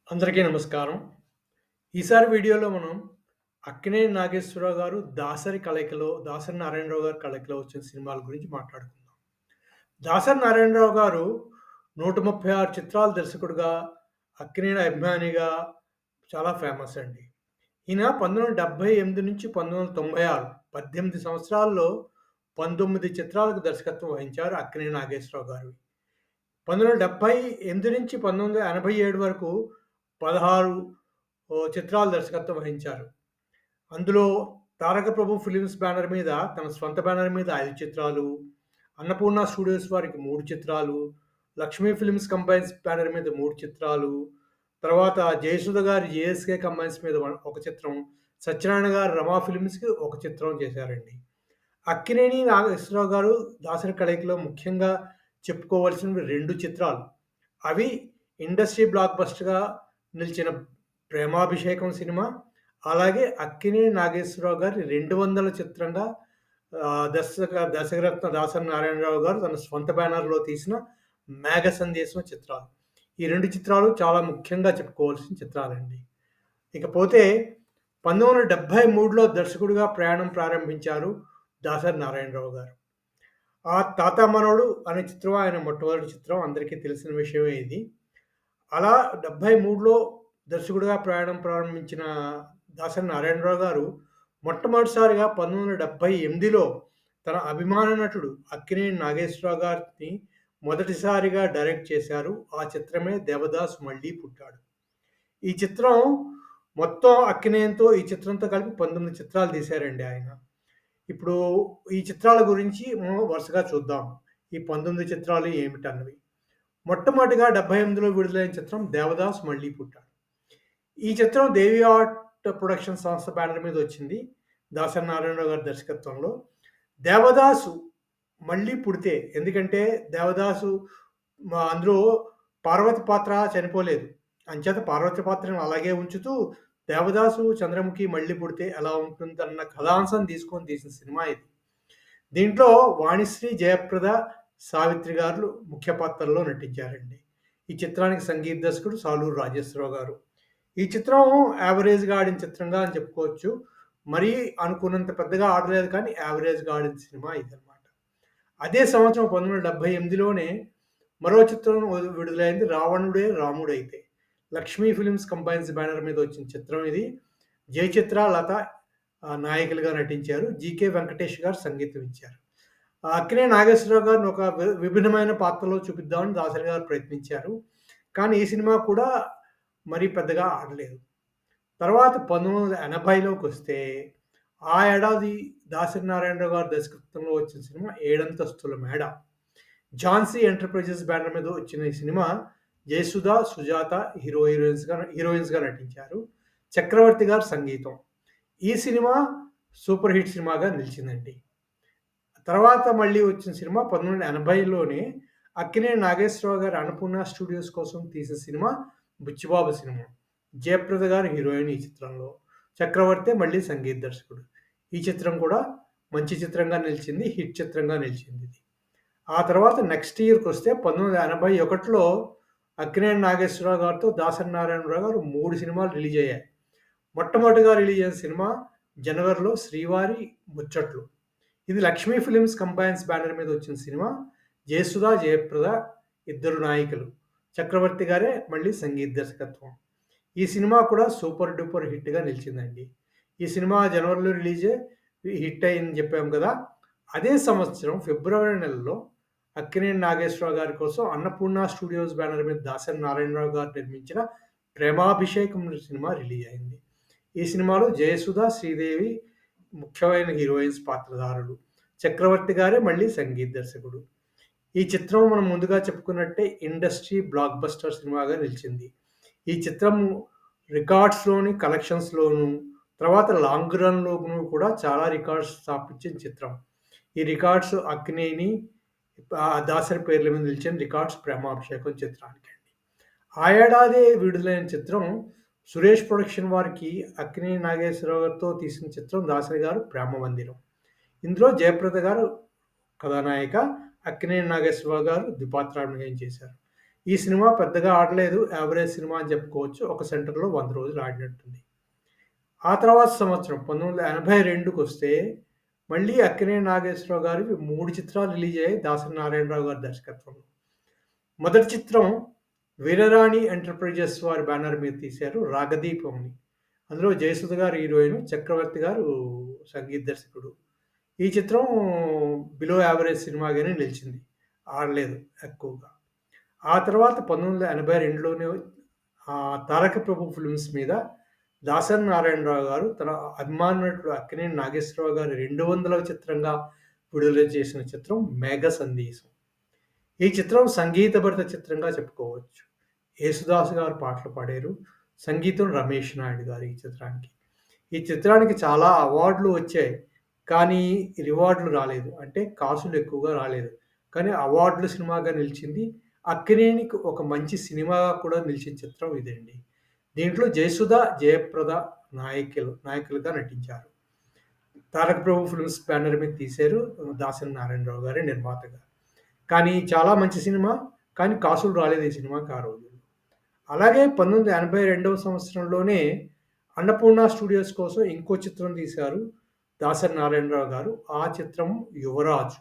అందరికీ నమస్కారం. ఈసారి వీడియోలో మనం అక్కినేని నాగేశ్వరరావు గారు, దాసరి నారాయణరావు గారి కలయికలో వచ్చిన సినిమాల గురించి మాట్లాడుకుందాం. దాసరి నారాయణరావు గారు 136 చిత్రాల దర్శకుడుగా, అక్కినేని అభిమానిగా చాలా ఫేమస్ అండి. ఈయన 1978 నుంచి 1996 18 సంవత్సరాల్లో 19 చిత్రాలకు దర్శకత్వం వహించారు అక్కినేని నాగేశ్వరరావు గారు. 1978 నుంచి 1987 వరకు 16 చిత్రాలు దర్శకత్వం వహించారు. అందులో 'తారక ప్రభు ఫిల్మ్స్' బ్యానర్ మీద తన స్వంత బ్యానర్ మీద 5 చిత్రాలు, అన్నపూర్ణ స్టూడియోస్ వారికి 3 చిత్రాలు, లక్ష్మీ ఫిల్మ్స్ కంబైన్స్ బ్యానర్ మీద 3 చిత్రాలు, తర్వాత జయసుధ గారి జేఎస్‌కే కంబైన్స్ మీద ఒక చిత్రం, సత్యనారాయణ గారు రమా ఫిల్మ్స్‌కి ఒక చిత్రం చేశారండి. అక్కినేని నాగేశ్వరరావు గారు దాసరి కలయికలో ముఖ్యంగా చెప్పుకోవాల్సినవి 2 చిత్రాలు. అవి ఇండస్ట్రీ బ్లాక్ బస్టర్‌గా నిలిచిన 'ప్రేమాభిషేకం' సినిమా, అలాగే అక్కినేని నాగేశ్వరరావు గారి 200 చిత్రంగా దశరత్న దాసరి నారాయణరావు గారు తన స్వంత బ్యానర్‌లో తీసిన 'మేఘ సందేశం' చిత్రాలు. ఈ 2 చిత్రాలు చాలా ముఖ్యంగా చెప్పుకోవాల్సిన చిత్రాలండి. ఇకపోతే 1973లో దర్శకుడిగా ప్రయాణం ప్రారంభించారు దాసరి నారాయణరావు గారు. ఆ 'తాత మనవడు' అనే చిత్రం ఆయన మొట్టమొదటి చిత్రం. అందరికీ తెలిసిన విషయమే ఇది. అలా 73లో దర్శకుడిగా ప్రయాణం ప్రారంభించిన దాసరి నారాయణరావు గారు మొట్టమొదటిసారిగా 1978లో తన అభిమాన నటుడు అక్కినేని నాగేశ్వరరావు గారిని మొదటిసారిగా డైరెక్ట్ చేశారు. ఆ చిత్రమే 'దేవదాసు మళ్ళీ పుట్టాడు.' ఈ చిత్రం మొత్తం అక్కినేనితో ఈ చిత్రంతో కలిపి 19 చిత్రాలు తీశారండి ఆయన. ఇప్పుడు ఈ చిత్రాల గురించి మనం వరుసగా చూద్దాం. ఈ 19 చిత్రాలు ఏమిటన్నవి. మొట్టమొదటిగా 78లో విడుదలైన చిత్రం 'దేవదాసు మళ్ళీ పుట్టాడు.' ఈ చిత్రం దేవి ఆర్ట్ ప్రొడక్షన్ సంస్థ బ్యానర్ మీద వచ్చింది. దాసరి నారాయణరావు గారి దర్శకత్వంలో. 'దేవదాసు మళ్ళీ పుడితే' ఎందుకంటే 'దేవదాసు' అందులో పార్వతి పాత్ర చనిపోలేదు. అంచేత పార్వతి పాత్రను అలాగే ఉంచుతూ 'దేవదాసు చంద్రముఖి మళ్ళీ పుడితే ఎలా ఉంటుందన్న కథాంశం తీసుకొని తీసిన సినిమా ఇది. దీంట్లో వాణిశ్రీ, జయప్రద, సావిత్రి గారు ముఖ్య పాత్రల్లో నటించారండి. ఈ చిత్రానికి సంగీత దర్శకుడు సాలూరు రాజేశ్వరరావు గారు. ఈ చిత్రం యావరేజ్‌గా ఆడిన చిత్రంగా అని చెప్పుకోవచ్చు. మరీ అనుకున్నంత పెద్దగా ఆడలేదు కానీ యావరేజ్‌గా ఆడిన సినిమా ఇదనమాట. అదే సంవత్సరం 1978లోనే మరో చిత్రం విడుదలైంది 'రావణుడే రాముడైతే.' లక్ష్మీ ఫిల్మ్స్ కంబైన్స్ బ్యానర్ మీద వచ్చిన చిత్రం ఇది. జయచిత్ర, లత నాయకులుగా నటించారు. జీకే వెంకటేష్ గారు సంగీతం ఇచ్చారు. అక్కినేని నాగేశ్వరరావు గారిని ఒక విభిన్నమైన పాత్రలో చూపిద్దామని దాసరి గారు ప్రయత్నించారు. కానీ ఈ సినిమా కూడా మరీ పెద్దగా ఆడలేదు. తర్వాత 1980లోకొస్తే ఆ ఏడాది దాసరి నారాయణరావు గారి దర్శకత్వంలో వచ్చిన సినిమా 'ఏడంతస్తుల మేడ'. ఝాన్సీ ఎంటర్‌ప్రైజెస్ బ్యానర్ మీద వచ్చిన ఈ సినిమా జయసుధ, సుజాత హీరోయిన్స్‌గా నటించారు. చక్రవర్తి గారి సంగీతం. ఈ సినిమా సూపర్ హిట్ సినిమాగా నిలిచిందండి. తర్వాత మళ్ళీ వచ్చిన సినిమా 1980లోనే అక్కినేని నాగేశ్వరరావు గారు అన్నపూర్ణ స్టూడియోస్ కోసం తీసిన సినిమా 'బుచ్చిబాబు' సినిమా. జయప్రద గారు హీరోయిన్ ఈ చిత్రంలో. చక్రవర్తే మళ్ళీ సంగీత దర్శకుడు. ఈ చిత్రం కూడా మంచి చిత్రంగా నిలిచింది. హిట్ చిత్రంగా నిలిచిందిది. ఆ తర్వాత నెక్స్ట్ ఇయర్‌కొస్తే 1981లో అక్కినేని నాగేశ్వరరావు గారితో దాసరి నారాయణరావు గారు 3 సినిమాలు రిలీజ్ అయ్యాయి. మొట్టమొదటిగా రిలీజ్ అయిన సినిమా జనవరిలో 'శ్రీవారి ముచ్చట్లు.' ఇది లక్ష్మీ ఫిల్మ్స్ కంబైన్స్ బ్యానర్ మీద వచ్చిన సినిమా. జయసుధ, జయప్రద ఇద్దరు నాయికలు. చక్రవర్తి గారే మళ్ళీ సంగీత దర్శకత్వం. ఈ సినిమా కూడా సూపర్ డూపర్ హిట్‌గా నిలిచిందండి. ఈ సినిమా జనవరిలో హిట్ అయిందని చెప్పాం కదా! అదే సంవత్సరం ఫిబ్రవరి నెలలో అక్కినేని నాగేశ్వరరావు గారి కోసం అన్నపూర్ణ స్టూడియోస్ బ్యానర్ మీద దాసరి నారాయణరావు గారు నిర్మించిన 'ప్రేమాభిషేకం' సినిమా రిలీజ్ అయింది. ఈ సినిమాలో జయసుధ, శ్రీదేవి ముఖ్యమైన హీరోయిన్స్ పాత్రధారులు. చక్రవర్తి గారే మళ్ళీ సంగీత దర్శకుడు. ఈ చిత్రం మనం ముందుగా చెప్పుకున్నట్టే ఇండస్ట్రీ బ్లాక్ బస్టర్ సినిమాగా నిలిచింది. ఈ చిత్రం రికార్డ్స్‌లోని, కలెక్షన్స్‌లోను, తర్వాత లాంగ్ రన్‌లోను కూడా చాలా రికార్డ్స్ స్థాపించిన చిత్రం. ఈ రికార్డ్స్ అక్కినేని, దాసరి పేర్ల మీద నిలిచిన రికార్డ్స్ 'ప్రేమాభిషేకం' చిత్రానికండి. ఆ ఏడాదే విడుదలైన చిత్రం సురేష్ ప్రొడక్షన్ వారికి అక్కినేని నాగేశ్వరరావు గారితో తీసిన చిత్రం దాసరి గారు 'ప్రేమ మందిరం.' ఇందులో జయప్రద గారు కథానాయిక, అక్కినేని నాగేశ్వరరావు గారు ద్విపాత్రాభినయం చేశారు. ఈ సినిమా పెద్దగా ఆడలేదు. యావరేజ్ సినిమా అని చెప్పుకోవచ్చు. ఒక సెంటర్‌లో 100 రోజులు ఆడినట్టుంది. ఆ తర్వాత సంవత్సరం 1982కొస్తే మళ్ళీ అక్కినేని నాగేశ్వరరావు గారివి 3 చిత్రాలు రిలీజ్ అయ్యాయి దాసరి నారాయణరావు గారి దర్శకత్వంలో. మొదటి చిత్రం 'వీరరాణి ఎంటర్‌ప్రైజెస్' వారి బ్యానర్ మీద తీశారు 'రాగదీపం' అని. అందులో జయసుధ గారు హీరోయిన్, చక్రవర్తి గారు సంగీత దర్శకుడు. ఈ చిత్రం బిలో యావరేజ్ సినిమాగానే నిలిచింది. ఆడలేదు ఎక్కువగా. ఆ తర్వాత 1982లోనే 'తారక ప్రభు ఫిల్మ్స్' మీద దాసరి నారాయణరావు గారు తన అభిమాన నటుడు అక్కినేని నాగేశ్వరరావు గారి 200వ చిత్రంగా విడుదల చేసిన చిత్రం 'మేఘ సందేశం'. ఈ చిత్రం సంగీతభరిత చిత్రంగా చెప్పుకోవచ్చు. యేసుదాసు గారు పాటలు పాడారు. సంగీతం రమేష్ నాయుడు గారు ఈ చిత్రానికి. ఈ చిత్రానికి చాలా అవార్డులు వచ్చాయి. కానీ రివార్డులు రాలేదు. అంటే కాసులు ఎక్కువగా రాలేదు. కానీ అవార్డుల సినిమాగా నిలిచింది. అక్కినేనికి ఒక మంచి సినిమాగా కూడా నిలిచిన చిత్రం ఇదండి. దీంట్లో జయసుధ, జయప్రద నాయకులుగా నటించారు. తారక ప్రభు ఫిల్మ్స్ బ్యానర్ మీద తీశారు. దాసరి నారాయణరావు గారే నిర్మాతగా. కానీ చాలా మంచి సినిమా. కానీ కాసులు రాలేదు ఈ సినిమాకి ఆ రోజుల్లో. అలాగే 1982వ సంవత్సరంలోనే అన్నపూర్ణ స్టూడియోస్ కోసం ఇంకో చిత్రం తీశారు దాసరి నారాయణరావు గారు. ఆ చిత్రం 'యువరాజు'.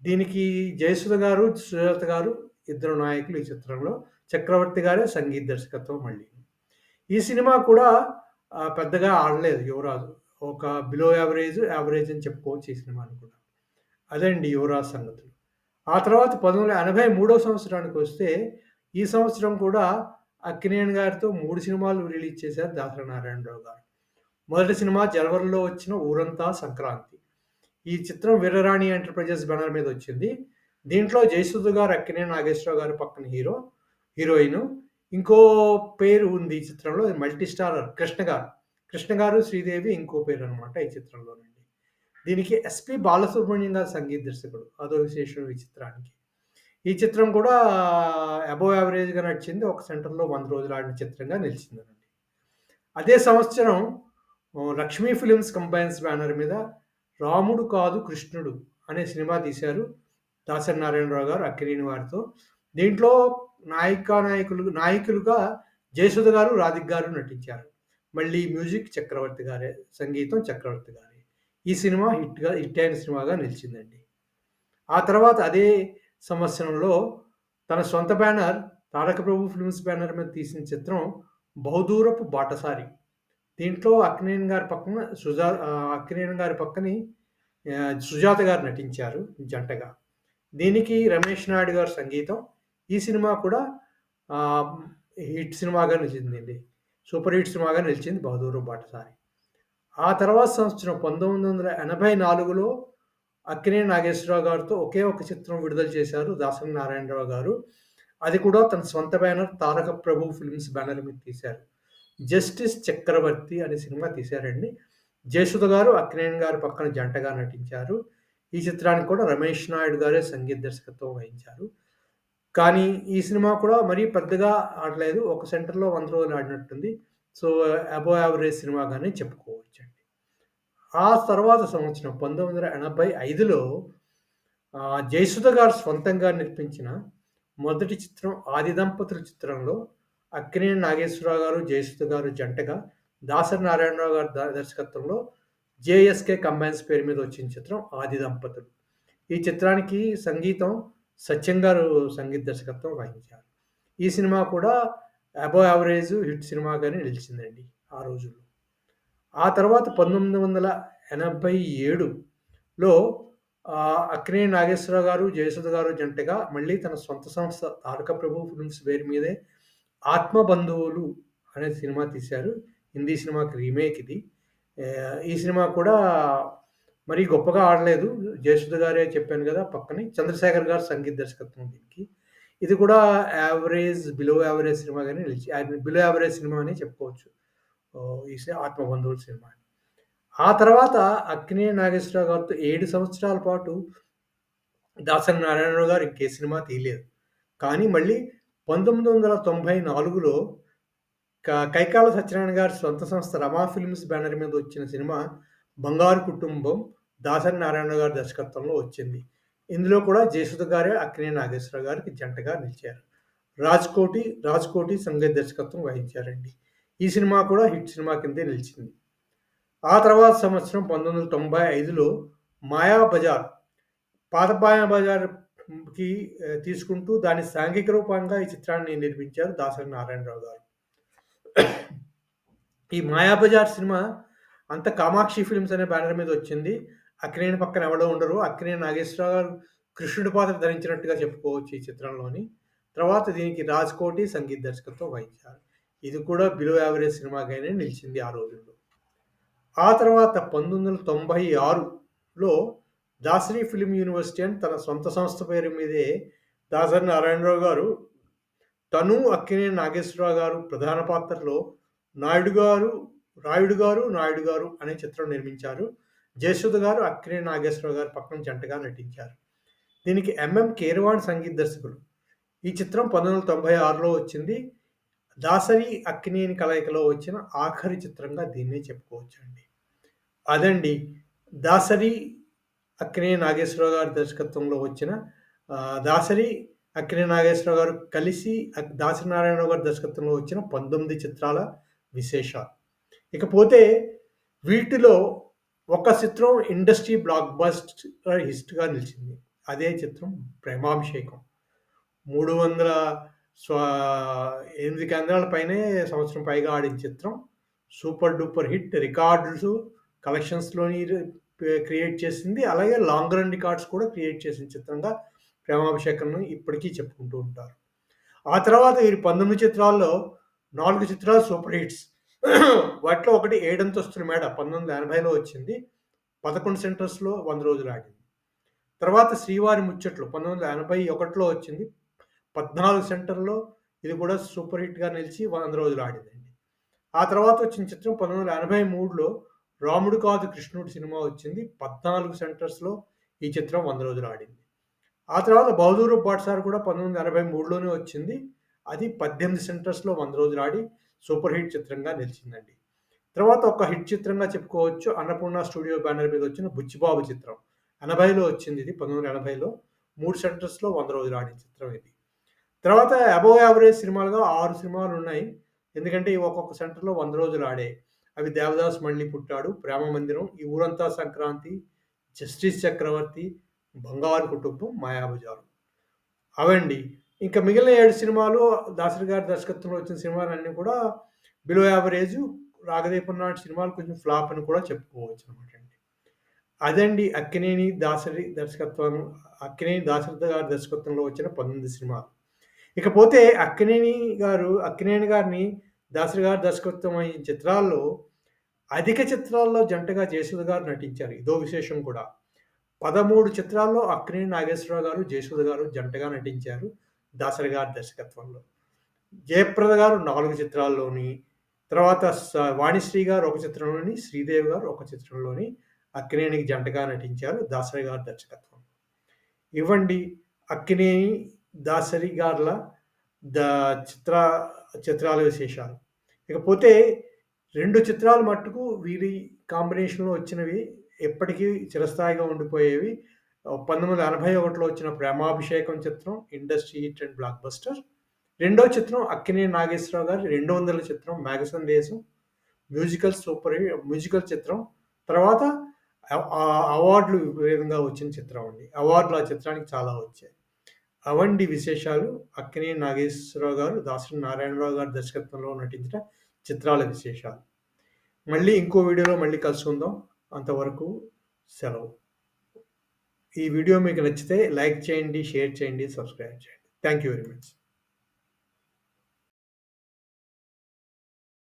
దీనికి జయసుధ గారు, సుజాత గారు ఇద్దరు నాయకులు ఈ చిత్రంలో. చక్రవర్తి గారే సంగీత దర్శకత్వం మళ్ళీ. ఈ సినిమా కూడా పెద్దగా ఆడలేదు 'యువరాజు'. ఒక బిలో యావరేజ్, యావరేజ్ అని చెప్పుకోవచ్చు ఈ సినిమాని కూడా. అదండి 'యువరాజు' సంగతులు. ఆ తర్వాత 1983 సంవత్సరానికొస్తే, ఈ సంవత్సరం కూడా అక్కినేని గారితో 3 సినిమాలు రిలీజ్ చేశారు దాసరి నారాయణరావు గారు. మొదటి సినిమా జనవరిలో వచ్చిన 'ఊరంతా సంక్రాంతి'. ఈ చిత్రం వీరరాణి ఎంటర్‌ప్రైజెస్ బ్యానర్ మీద వచ్చింది. దీంట్లో జయసుధ గారు, అక్కినేని నాగేశ్వరరావు గారు పక్కన హీరోయిను. ఇంకో పేరు ఉంది ఈ చిత్రంలో మల్టీ స్టారర్ కృష్ణ గారు. కృష్ణ గారు, శ్రీదేవి ఇంకో పేరనమాట ఈ చిత్రంలోనండి. దీనికి ఎస్‌పి బాలసుబ్రహ్మణ్యం గారు సంగీత దర్శకుడు. అదో విశేషం ఈ చిత్రానికి. ఈ చిత్రం కూడా అబోవ్ యావరేజ్‌గా నడిచింది. ఒక సెంటర్‌లో 100 రోజులు ఆడిన చిత్రంగా నిలిచిందనండి. అదే సంవత్సరం లక్ష్మీ ఫిల్మ్స్ కంబైన్స్ బ్యానర్ మీద 'రాముడు కాదు కృష్ణుడు' అనే సినిమా తీశారు. దాసరి నారాయణరావు గారు అక్కినేని వారితో. దీంట్లో నాయకులుగా జయసుధ గారు, రాధిక గారు నటించారు. మళ్ళీ మ్యూజిక్ చక్రవర్తి గారే. సంగీతం చక్రవర్తి గారే. ఈ సినిమా హిట్ అయిన సినిమాగా నిలిచిందండి. ఆ తర్వాత అదే సంవత్సరంలో తన సొంత బ్యానర్ 'తారక ప్రభు ఫిల్మ్స్' బ్యానర్ మీద తీసిన చిత్రం 'బహుదూరపు బాటసారి'. దీంట్లో అక్కినేని గారి పక్కని సుజాత గారు నటించారు జంటగా. దీనికి రమేష్ నాయుడు గారు సంగీతం. ఈ సినిమా కూడా ఆహ్, హిట్ సినిమాగా నిలిచిందండి. సూపర్ హిట్ సినిమాగా నిలిచింది 'బహదూరు బాటసారి'. ఆ తర్వాత సంవత్సరం 1984లో అక్కినేని నాగేశ్వరరావు గారితో ఒకే ఒక చిత్రం విడుదల చేశారు దాసరి నారాయణరావు గారు. అది కూడా తన సొంత బ్యానర్ 'తారక ప్రభు ఫిల్మ్స్' బ్యానర్ మీద తీశారు. 'జస్టిస్ చక్రవర్తి' అనే సినిమా తీశారండి. జయసుధ గారు, అక్కినేని గారు పక్కన జంటగా నటించారు. ఈ చిత్రానికి కూడా రమేష్ నాయుడు గారే సంగీత దర్శకత్వం వహించారు. కానీ ఈ సినిమా కూడా మరీ పెద్దగా ఆడలేదు. ఒక సెంటర్‌లో 100 రోజులు ఆడినట్టుంది. సో, అబోవ్ యావరేజ్ సినిమాగానే చెప్పుకోవచ్చండి. ఆ తర్వాత సంవత్సరం 1985లో జయసుధ గారు స్వంతంగా నిర్మించిన మొదటి చిత్రం 'ఆది దంపతులు' చిత్రంలో అక్కినేని నాగేశ్వరరావు గారు, జయసుధ గారు జంటగా దాసరి నారాయణరావు గారి దర్శకత్వంలో జేఎస్‌కే కంబైన్స్ పేరు మీద వచ్చిన చిత్రం 'ఆది దంపతులు'. ఈ చిత్రానికి సంగీతం సత్యం గారు సంగీత దర్శకత్వం వహించారు. ఈ సినిమా కూడా అబోవ్ యావరేజ్ హిట్ సినిమాగానే నిలిచిందండి ఆ రోజుల్లో. ఆ తర్వాత 1987లో అక్కినేని నాగేశ్వరరావు గారు, జయసుధ గారు జంటగా మళ్ళీ తన సొంత సంస్థ 'తారక ప్రభు ఫిల్మ్స్' పేరు మీదే 'ఆత్మబంధువులు' అనే సినిమా తీశారు. హిందీ సినిమాకి రీమేక్ ఇది. ఈ సినిమా కూడా మరీ గొప్పగా ఆడలేదు. జయసుధ గారే చెప్పాను గదా! పక్కనే చంద్రశేఖర్ గారు సంగీత దర్శకత్వం దీనికి. ఇది కూడా బిలో యావరేజ్ సినిమాగానే బిలో యావరేజ్ సినిమా అనే చెప్పుకోవచ్చు. ఈ 'ఆత్మబంధువులు' సినిమా. ఆ తర్వాత అక్కినేని నాగేశ్వరరావు గారితో 7 సంవత్సరాల పాటు దాసరి నారాయణరావు గారు ఇంకే సినిమా తీయలేదు. కానీ మళ్ళీ 1994లో కైకాల సత్యనారాయణ గారి సొంత సంస్థ 'రమా ఫిల్మ్స్' బ్యానర్ మీద వచ్చిన సినిమా 'బంగారు కుటుంబం' దాసరి నారాయణరావు గారి దర్శకత్వంలో వచ్చింది. ఇందులో కూడా జయసుధ గారే అక్కినేని నాగేశ్వరరావు గారికి జంటగా నిలిచారు. రాజ్‌కోటి సంగీత దర్శకత్వం వహించారండి. ఈ సినిమా కూడా హిట్ సినిమా కిందే నిలిచింది. ఆ తర్వాత సంవత్సరం 1995లో 'మాయాబజార్' పాత 'మాయాబజార్‌కి' తీసుకుంటూ దాని సాంఘిక రూపంగా ఈ చిత్రాన్ని నిర్మించారు దాసరి నారాయణరావు గారు. ఈ 'మాయాబజార్' సినిమా అంతా కామాక్షి ఫిల్మ్స్ అనే బ్యానర్ మీద వచ్చింది. అక్కినేని పక్కన ఎవడో ఉండరు. అక్కినేని నాగేశ్వరరావు గారు కృష్ణుడి పాత్ర ధరించినట్టుగా చెప్పుకోవచ్చు ఈ చిత్రంలోని. తర్వాత దీనికి 'రాజ్‌కోటి' సంగీత దర్శకత్వం వహించారు. ఇది కూడా బిలో యావరేజ్ సినిమాగానే నిలిచింది ఆ రోజుల్లో. ఆ తర్వాత 1996లో దాసరి ఫిల్మ్ యూనివర్సిటీ అని తన సొంత సంస్థ పేరు మీదే దాసరి నారాయణరావు గారు, తను అక్కినేని నాగేశ్వరరావు గారు ప్రధాన పాత్రలో రాయుడు గారు అనే చిత్రం నిర్మించారు. జయసుధ గారు, అక్కినేని నాగేశ్వరరావు గారు పక్కన జంటగా నటించారు. దీనికి ఎంఎం కీరవాణి సంగీత దర్శకులు. ఈ చిత్రం 1996లో వచ్చింది. దాసరి, అక్కినేని కలయికలో వచ్చిన ఆఖరి చిత్రంగా దీన్నే చెప్పుకోవచ్చండి. అదండి దాసరి, అక్కినేని నాగేశ్వరరావు గారి దర్శకత్వంలో వచ్చిన దాసరి, అక్కినేని నాగేశ్వరరావు గారు కలిసి దాసరి నారాయణరావు గారి దర్శకత్వంలో వచ్చిన 19 చిత్రాల విశేషాలు. ఇకపోతే వీటిలో ఒక చిత్రం ఇండస్ట్రీ బ్లాక్ బస్టర్ హిట్‌గా నిలిచింది. అదే చిత్రం 'ప్రేమాభిషేకం'. 308 కేంద్రాల పైనే సంవత్సరం పైగా ఆడిన చిత్రం. Super duper hit. రికార్డ్స్, కలెక్షన్స్‌లోని క్రియేట్ చేసింది. అలాగే లాంగ్ రన్ రికార్డ్స్ కూడా క్రియేట్ చేసిన చిత్రంగా 'ప్రేమాభిషేకం'ని ఇప్పటికీ చెప్పుకుంటూ ఉంటారు. ఆ తర్వాత వీరి 19 చిత్రాల్లో 4 చిత్రాలు సూపర్ హిట్స్. వాటిలో ఒకటి 'ఏడంతస్తుల మేడ' 1980లో వచ్చింది. 11 సెంటర్స్‌లో 100 రోజులు ఆడింది. తర్వాత 'శ్రీవారి ముచ్చట్లు' 1981లో వచ్చింది. 14 సెంటర్‌లో ఇది కూడా సూపర్ హిట్‌గా నిలిచి 100 రోజులు ఆడిందండి. ఆ తర్వాత వచ్చిన చిత్రం 1983లో 'రాముడు కాదు కృష్ణుడు' సినిమా వచ్చింది. 14 సెంటర్స్‌లో ఈ చిత్రం 100 రోజులు ఆడింది. ఆ తర్వాత 'బహదూర్ బాద్‌షా' కూడా 1983లోనే వచ్చింది. అది 18 సెంటర్స్‌లో 100 రోజులు ఆడి సూపర్ హిట్ చిత్రంగా నిలిచిందండి. తర్వాత ఒక హిట్ చిత్రంగా చెప్పుకోవచ్చు. అన్నపూర్ణ స్టూడియో బ్యానర్ మీద వచ్చిన 'బుచ్చిబాబు' చిత్రం. 80లో వచ్చింది ఇది. 1980లో 3 సెంటర్స్‌లో 100 రోజులు ఆడిన చిత్రం ఇది. తర్వాత అబోవ్ యావరేజ్ సినిమాలుగా 6 సినిమాలున్నాయి. ఎందుకంటే ఇవి ఒక్కొక్క సెంటర్‌లో 100 రోజులు ఆడాయి. అవి 'దేవదాస్ మళ్ళీ పుట్టాడు', 'ప్రేమ మందిరం', 'ఈ ఊరంతా సంక్రాంతి', 'జస్టిస్ చక్రవర్తి', 'బంగారు కుటుంబం', 'మాయాబజార్' అవండి. ఇంకా మిగిలిన 7 సినిమాలు దాసరి గారి దర్శకత్వంలో వచ్చిన సినిమాలన్నీ కూడా బిలో యావరేజు. 'రాగదీపం' లాంటి సినిమాలు కొంచెం ఫ్లాప్ అని కూడా చెప్పుకోవచ్చనమాటండి. అదండి అక్కినేని దాసరి గారి దర్శకత్వంలో వచ్చిన 19 సినిమాలు. ఇకపోతే అక్కినేని గారిని దాసరి గారి దర్శకత్వం వహించిన చిత్రాల్లో అధిక చిత్రాల్లో జంటగా జయసుధ గారు నటించారు. ఇదో విశేషం కూడా. 13 చిత్రాల్లో అక్కినేని నాగేశ్వరరావు గారు, జయసుధ గారు జంటగా నటించారు దాసరి గారి దర్శకత్వంలో. జయప్రద గారు 4 చిత్రాల్లోని, తర్వాత వాణిశ్రీ గారు ఒక చిత్రంలోని, శ్రీదేవి గారు ఒక చిత్రంలోని అక్కినేనికి జంటగా నటించారు దాసరి గారి దర్శకత్వంలో. ఇవ్వండి అక్కినేని, దాసరి గార్ల ద చిత్ర చిత్రాల విశేషాలు. ఇకపోతే 2 చిత్రాలు మట్టుకు వీరి కాంబినేషన్‌లో వచ్చినవి ఎప్పటికీ చిరస్థాయిగా ఉండిపోయేవి. 1981లో వచ్చిన 'ప్రేమాభిషేకం' చిత్రం industry hit and block buster. రెండో చిత్రం అక్కినేని నాగేశ్వరరావు గారి 200ల చిత్రం 'మేఘ సందేశం' మ్యూజికల్ చిత్రం. తర్వాత అవార్డులు విపరీతంగా వచ్చిన చిత్రం అండి. అవార్డులు ఆ చిత్రానికి చాలా వచ్చాయి. అవండి విశేషాలు. అక్కినేని నాగేశ్వరరావు గారు, దాసరి నారాయణరావు గారి దర్శకత్వంలో నటించిన చిత్రాల విశేషాలు. మళ్ళీ ఇంకో వీడియోలో మళ్ళీ కలుసుకుందాం. అంతవరకు సెలవు. ఈ వీడియో మీకు నచ్చితే లైక్ చేయండి, షేర్ చేయండి, సబ్స్క్రైబ్ చేయండి. Thank you very much.